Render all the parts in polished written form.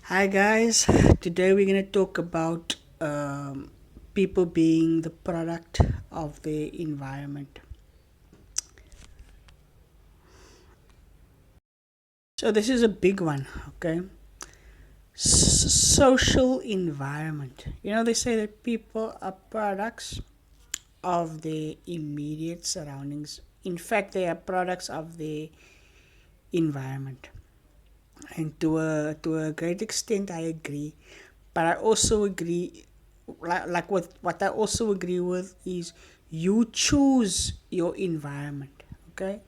Hi guys, today we're going to talk about people being the product of their environment. So, this is a big one, okay? Social environment. They say that people are products of their immediate surroundings. In fact, they are products of their environment. And to a great extent, I agree. But I also agree, like what I also agree with is you choose your environment, okay?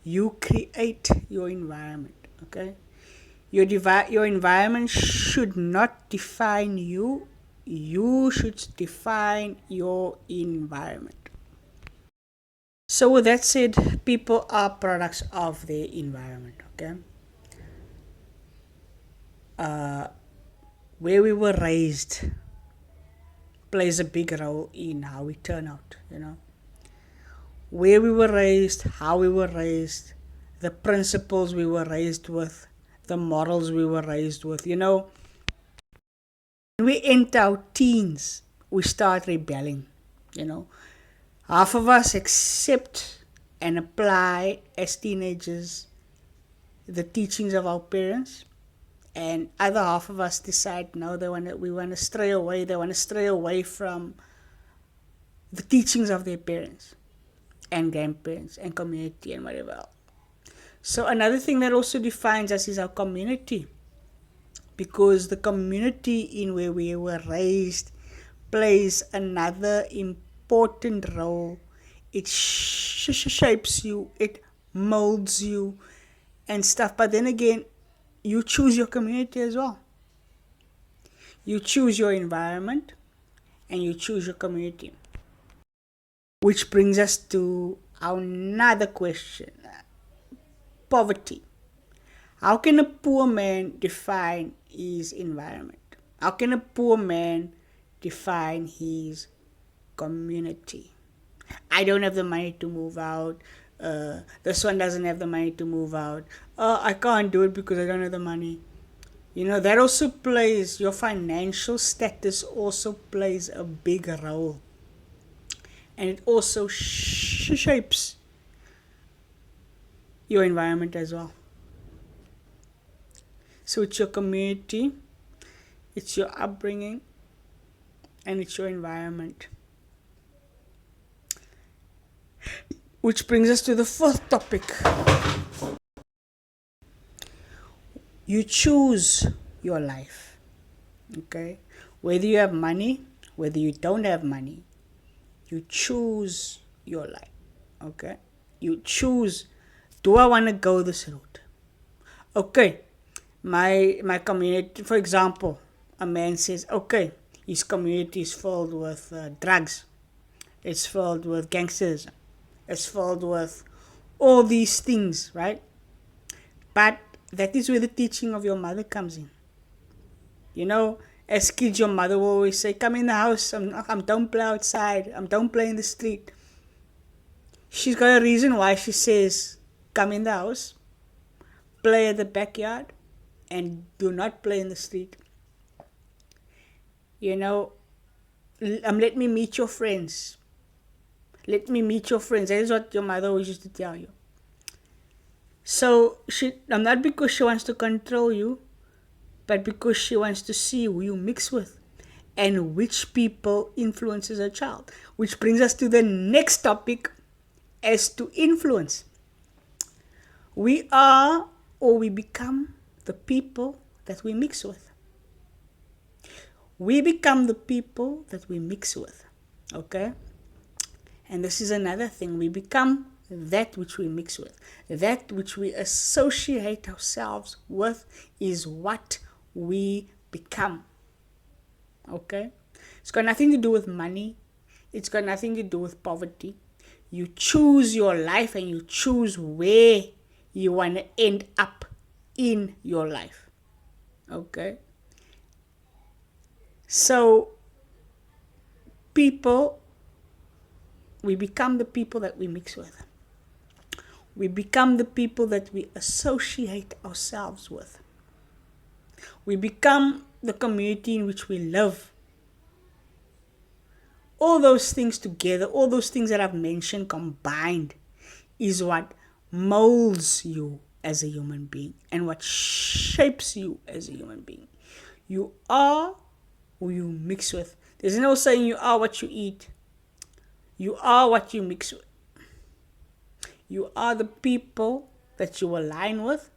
You create your environment, okay? Your environment should not define you. You should define your environment. So with that said, people are products of their environment, okay? Uh, where we were raised plays a big role in how we turn out, Where we were raised, how we were raised, the principles we were raised with, the morals we were raised with. When we enter our teens, we start rebelling, you know. Half of us accept and apply as teenagers the teachings of our parents, and other half of us decide no, we want to stray away. They want to stray away from the teachings of their parents and grandparents and community and whatever else. So another thing that also defines us is our community, because the community in where we were raised plays another important role. It shapes you, it molds you and stuff. But then again, you choose your community as well. You choose your environment and you choose your community. Which brings us to another question: poverty. How can a poor man define his environment? How can a poor man define his community? I don't have the money to move out. This one doesn't have the money to move out. I can't do it because I don't have the money. That also plays, your financial status also plays a big role. And it also shapes your environment as well. So it's your community, it's your upbringing, and it's your environment. Which brings us to the fourth topic. You choose your life. Okay? Whether you have money, whether you don't have money, you choose your life. Okay? You choose, do I want to go this route? Okay. My community, for example, a man says, okay, his community is filled with drugs. It's filled with gangsters. It's filled with all these things, right? But that is where the teaching of your mother comes in. As kids, your mother will always say, come in the house. Don't play outside. Don't play in the street. She's got a reason why she says, come in the house, play at the backyard, and do not play in the street. Let me meet your friends. Let me meet your friends. That is what your mother always used to tell you. So not because she wants to control you, but because she wants to see who you mix with and which people influences a child. Which brings us to the next topic, as to influence. We are, or we become, the people that we mix with. We become the people that we mix with. Okay? And this is another thing. We become that which we mix with. That which we associate ourselves with is what we become. Okay? It's got nothing to do with money. It's got nothing to do with poverty. You choose your life and you choose where you want to end up in your life. Okay? So, we become the people that we mix with. We become the people that we associate ourselves with. We become the community in which we live. All those things together, all those things that I've mentioned combined, is what molds you as a human being and what shapes you as a human being. You are who you mix with. There's no saying you are what you eat. You are what you mix with. You are the people that you align with,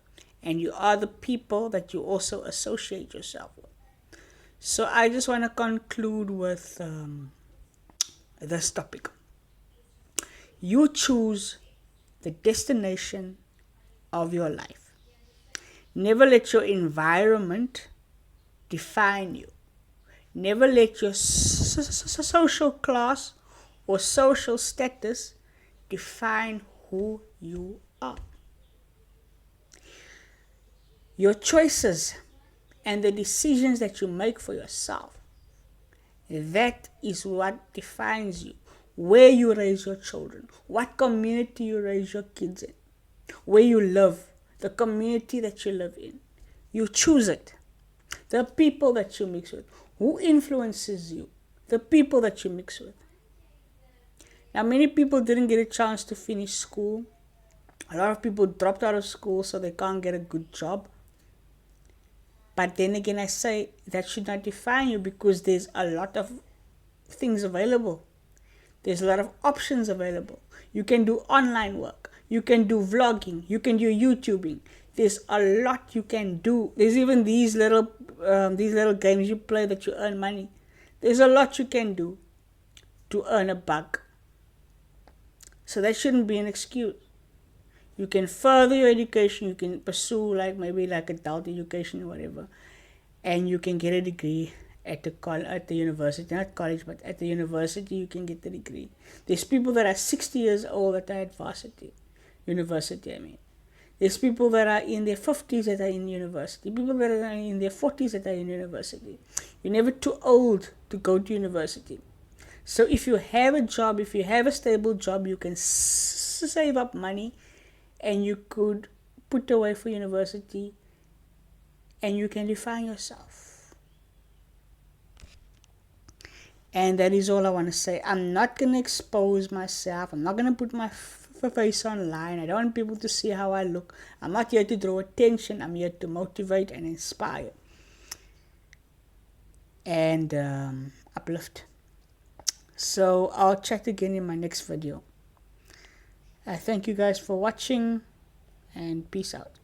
and you are the people that you also associate yourself with. So I just want to conclude with this topic. You choose the destination of your life. Never let your environment define you. Never let your social class or social status define who you are. Your choices and the decisions that you make for yourself, that is what defines you. Where you raise your children, what community you raise your kids in, where you live, the community that you live in. You choose it. The people that you mix with, who influences you, the people that you mix with. Now, many people didn't get a chance to finish school. A lot of people dropped out of school so they can't get a good job. But then again, I say that should not define you, because there's a lot of things available. There's a lot of options available. You can do online work. You can do vlogging. You can do YouTubing. There's a lot you can do. There's even these little games you play that you earn money. There's a lot you can do to earn a buck. So that shouldn't be an excuse. You can further your education. You can pursue maybe adult education or whatever, and you can get a degree at the university, not college, but at the university you can get the degree. There's people that are 60 years old that are at university. There's people that are in their 50s that are in university. People that are in their 40s that are in university. You're never too old to go to university. So if you have a job, if you have a stable job, you can save up money, and you could put away for university, and you can define yourself. And that is all I want to say. I'm not going to expose myself. I'm not going to put my face online. I don't want people to see how I look. I'm not here to draw attention. I'm here to motivate and inspire. And uplift. So I'll chat again in my next video. I thank you guys for watching, and peace out.